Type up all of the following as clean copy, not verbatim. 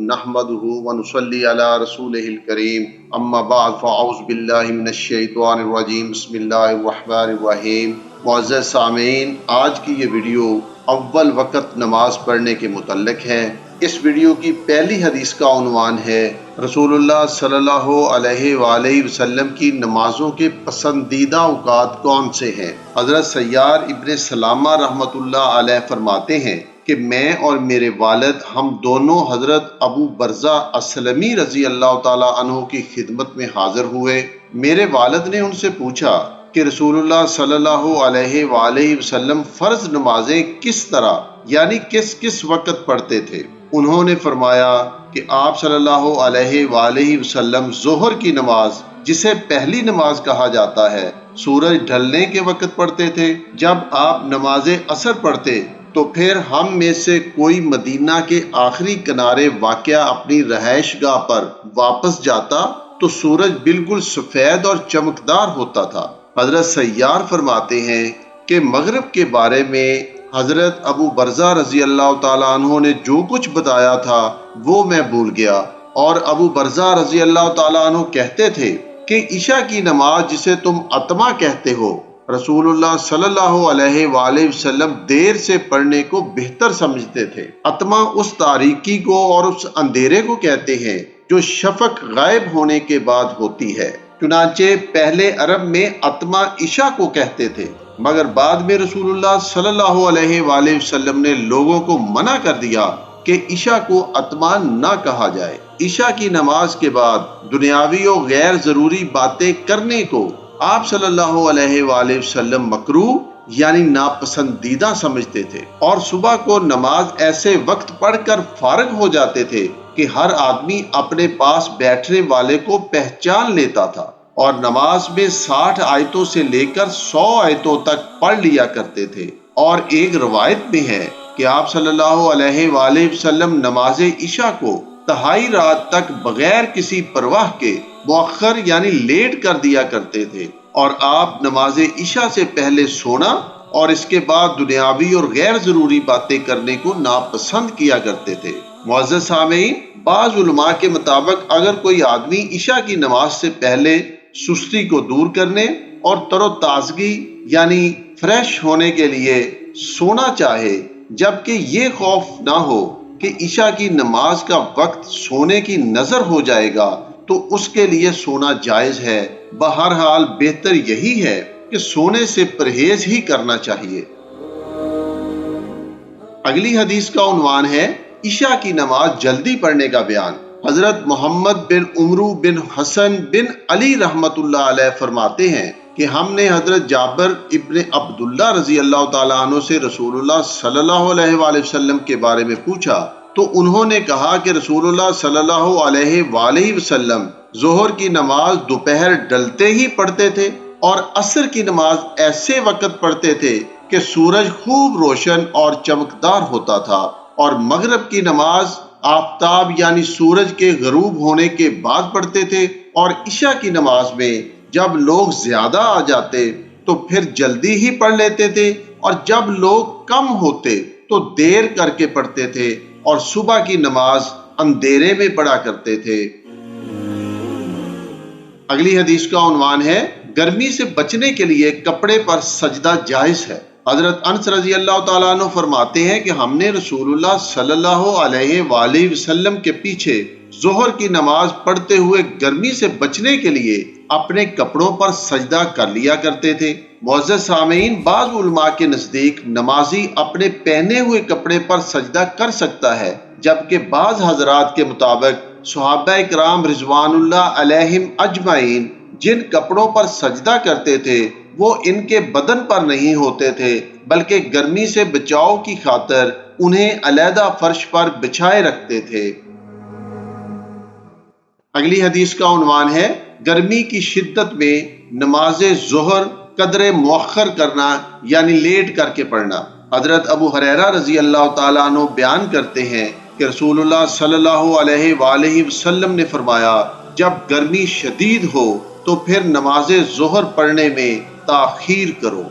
نحمده ونصلي على رسوله الكريم اما بعد فاعوذ باللہ من الشیطان الرجیم بسم اللہ الرحمن الرحیم۔ معزز سامعین، آج کی یہ ویڈیو اول وقت نماز پڑھنے کے متعلق ہے۔ اس ویڈیو کی پہلی حدیث کا عنوان ہے رسول اللہ صلی اللہ علیہ وآلہ وسلم کی نمازوں کے پسندیدہ اوقات کون سے ہیں۔ حضرت سیار ابن سلامہ رحمۃ اللہ علیہ فرماتے ہیں کہ میں اور میرے والد ہم دونوں حضرت ابو برزہ اسلمی رضی اللہ تعالیٰ عنہ کی خدمت میں حاضر ہوئے۔ میرے والد نے ان سے پوچھا کہ رسول اللہ صلی اللہ علیہ وآلہ وسلم فرض نمازیں کس طرح یعنی کس کس وقت پڑھتے تھے۔ انہوں نے فرمایا کہ آپ صلی اللہ علیہ وآلہ وسلم ظہر کی نماز، جسے پہلی نماز کہا جاتا ہے، سورج ڈھلنے کے وقت پڑھتے تھے۔ جب آپ نماز عصر پڑھتے تو پھر ہم میں سے کوئی مدینہ کے آخری کنارے واقع اپنی رہائش گاہ پر واپس جاتا تو سورج بالکل سفید اور چمکدار ہوتا تھا۔ حضرت سیار فرماتے ہیں کہ مغرب کے بارے میں حضرت ابو برزہ رضی اللہ تعالیٰ عنہ نے جو کچھ بتایا تھا وہ میں بھول گیا، اور ابو برزہ رضی اللہ تعالیٰ عنہ کہتے تھے کہ عشاء کی نماز جسے تم عتمہ کہتے ہو، رسول اللہ صلی اللہ علیہ وآلہ وسلم دیر سے پڑھنے کو بہتر سمجھتے تھے۔ عتمہ اس تاریکی کو اور اس اندھیرے کو کہتے ہیں جو شفق غائب ہونے کے بعد ہوتی ہے۔ چنانچہ پہلے عرب میں عتمہ عشاء کو کہتے تھے، مگر بعد میں رسول اللہ صلی اللہ علیہ وآلہ وسلم نے لوگوں کو منع کر دیا کہ عشاء کو عتمہ نہ کہا جائے۔ عشاء کی نماز کے بعد دنیاوی و غیر ضروری باتیں کرنے کو آپ صلی اللہ علیہ وآلہ وسلم مکروہ یعنی ناپسندیدہ سمجھتے تھے، اور صبح کو نماز ایسے وقت پڑھ کر فارغ ہو جاتے تھے کہ ہر آدمی اپنے پاس بیٹھنے والے کو پہچان لیتا تھا، اور نماز میں 60 آیتوں سے لے کر 100 آیتوں تک پڑھ لیا کرتے تھے۔ اور ایک روایت میں ہے کہ آپ صلی اللہ علیہ وآلہ وسلم نماز عشاء کو تہائی رات تک بغیر کسی پرواہ کے مؤخر یعنی لیٹ کر دیا کرتے تھے، اور آپ نماز عشاء سے پہلے سونا اور اس کے بعد دنیاوی اور غیر ضروری باتیں کرنے کو ناپسند کیا کرتے تھے۔ معزز سامعین، بعض علماء کے مطابق اگر کوئی آدمی عشاء کی نماز سے پہلے سستی کو دور کرنے اور تر و تازگی یعنی فریش ہونے کے لیے سونا چاہے، جبکہ یہ خوف نہ ہو کہ عشاء کی نماز کا وقت سونے کی نظر ہو جائے گا، تو اس کے لیے سونا جائز ہے۔ بہرحال بہتر یہی ہے کہ سونے سے پرہیز ہی کرنا چاہیے۔ اگلی حدیث کا عنوان ہے عشاء کی نماز جلدی پڑھنے کا بیان۔ حضرت محمد بن عمرو بن حسن بن علی رحمۃ اللہ علیہ فرماتے ہیں کہ ہم نے حضرت جابر ابن عبداللہ رضی اللہ تعالیٰ عنہ سے رسول اللہ صلی اللہ علیہ وآلہ وسلم کے بارے میں پوچھا تو انہوں نے کہا کہ رسول اللہ صلی اللہ علیہ وآلہ وسلم ظہر کی نماز دوپہر ڈلتے ہی پڑھتے تھے، اور عصر کی نماز ایسے وقت پڑھتے تھے کہ سورج خوب روشن اور چمکدار ہوتا تھا، اور مغرب کی نماز آفتاب یعنی سورج کے غروب ہونے کے بعد پڑھتے تھے، اور عشاء کی نماز میں جب لوگ زیادہ آ جاتے تو پھر جلدی ہی پڑھ لیتے تھے، اور جب لوگ کم ہوتے تو دیر کر کے پڑھتے تھے، اور صبح کی نماز اندھیرے میں پڑھا کرتے تھے۔ اگلی حدیث کا عنوان ہے گرمی سے بچنے کے لیے کپڑے پر سجدہ جائز ہے۔ حضرت انس رضی اللہ تعالیٰ عنہ فرماتے ہیں کہ ہم نے رسول اللہ صلی اللہ علیہ وآلہ وسلم کے پیچھے ظہر کی نماز پڑھتے ہوئے گرمی سے بچنے کے لیے اپنے کپڑوں پر سجدہ کر لیا کرتے تھے۔ معزز سامعین، بعض علماء کے نزدیک نمازی اپنے پہنے ہوئے کپڑے پر سجدہ کر سکتا ہے، جبکہ بعض حضرات کے مطابق صحابہ کرام رضوان اللہ علیہم اجمعین جن کپڑوں پر سجدہ کرتے تھے وہ ان کے بدن پر نہیں ہوتے تھے، بلکہ گرمی سے بچاؤ کی خاطر انہیں علیحدہ فرش پر بچھائے رکھتے تھے۔ اگلی حدیث کا عنوان ہے گرمی کی شدت میں نماز ظہر قدر مؤخر کرنا یعنی لیٹ کر کے پڑھنا۔ حضرت ابو ہریرہ رضی اللہ تعالیٰ عنہ بیان کرتے ہیں کہ رسول اللہ صلی اللہ علیہ وآلہ وسلم نے فرمایا، جب گرمی شدید ہو تو پھر نماز ظہر پڑھنے میں تاخیر کرو۔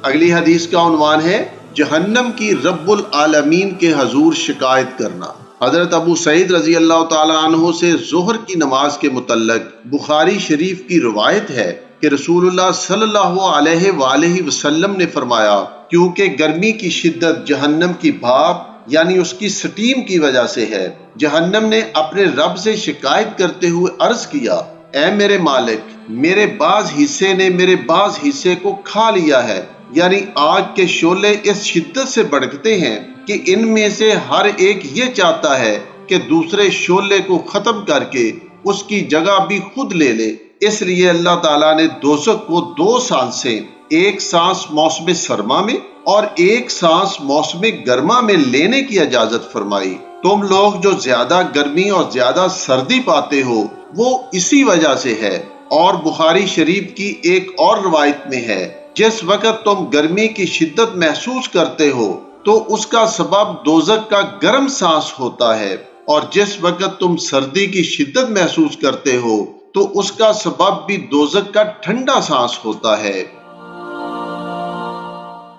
اگلی حدیث کا عنوان ہے جہنم کی رب العالمین کے حضور شکایت کرنا۔ حضرت ابو سعید رضی اللہ تعالی عنہ سے ظہر کی نماز کے متعلق بخاری شریف کی روایت ہے کہ رسول اللہ صلی اللہ علیہ وآلہ وسلم نے فرمایا، کیونکہ گرمی کی شدت جہنم کی بھاپ یعنی اس کی سٹیم کی وجہ سے ہے، جہنم نے اپنے رب سے شکایت کرتے ہوئے عرض کیا، اے میرے مالک، میرے بعض حصے نے میرے بعض حصے کو کھا لیا ہے، یعنی آگ کے شعلے اس شدت سے بھڑکتے ہیں کہ ان میں سے ہر ایک یہ چاہتا ہے کہ دوسرے شعلے کو ختم کر کے اس کی جگہ بھی خود لے لے۔ اس لیے اللہ تعالیٰ نے دوزخ کو دو سانسیں، ایک سانس موسم سرما میں اور ایک سانس موسم گرما میں لینے کی اجازت فرمائی۔ تم لوگ جو زیادہ گرمی اور زیادہ سردی پاتے ہو وہ اسی وجہ سے ہے۔ اور بخاری شریف کی ایک اور روایت میں ہے، جس وقت تم گرمی کی شدت محسوس کرتے ہو تو اس کا سبب دوزخ کا گرم سانس ہوتا ہے، اور جس وقت تم سردی کی شدت محسوس کرتے ہو تو اس کا سبب بھی دوزخ کا ٹھنڈا سانس ہوتا ہے۔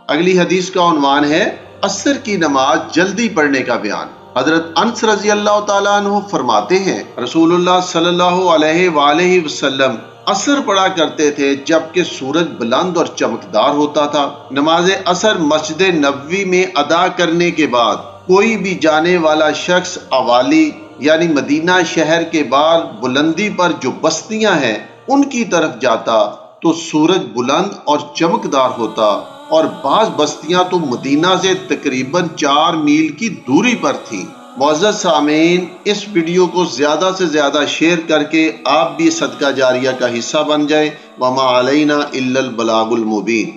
اگلی حدیث کا عنوان ہے عصر کی نماز جلدی پڑھنے کا بیان۔ حضرت انس رضی اللہ تعالیٰ عنہ فرماتے ہیں، رسول اللہ صلی اللہ علیہ وآلہ وسلم عصر پڑھا کرتے تھے جبکہ سورج بلند اور چمکدار ہوتا تھا۔ نماز عصر مسجد نبوی میں ادا کرنے کے بعد کوئی بھی جانے والا شخص اوالی یعنی مدینہ شہر کے باہر بلندی پر جو بستیاں ہیں ان کی طرف جاتا تو سورج بلند اور چمکدار ہوتا، اور بعض بستیاں تو مدینہ سے تقریباً 4 میل کی دوری پر تھیں۔ معزز سامعین، اس ویڈیو کو زیادہ سے زیادہ شیئر کر کے آپ بھی صدقہ جاریہ کا حصہ بن جائیں۔ وما علینا الا البلاغ المبین۔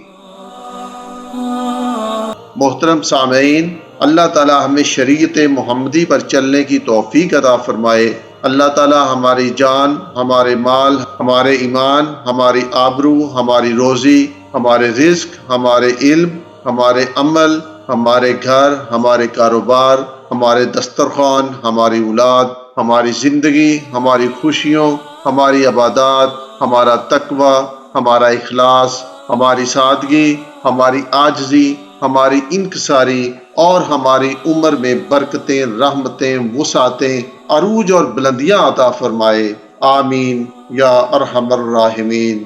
محترم سامعین، اللہ تعالی ہمیں شریعت محمدی پر چلنے کی توفیق عطا فرمائے۔ اللہ تعالی ہماری جان، ہمارے مال، ہمارے ایمان، ہماری آبرو، ہماری روزی، ہمارے رزق، ہمارے علم، ہمارے عمل، ہمارے گھر، ہمارے کاروبار، ہمارے دسترخوان، ہماری اولاد، ہماری زندگی، ہماری خوشیوں، ہماری عبادات، ہمارا تقوی، ہمارا اخلاص، ہماری سادگی، ہماری عاجزی، ہماری انکساری اور ہماری عمر میں برکتیں، رحمتیں، وسعتیں، عروج اور بلندیاں عطا فرمائے۔ آمین یا ارحم الراحمین۔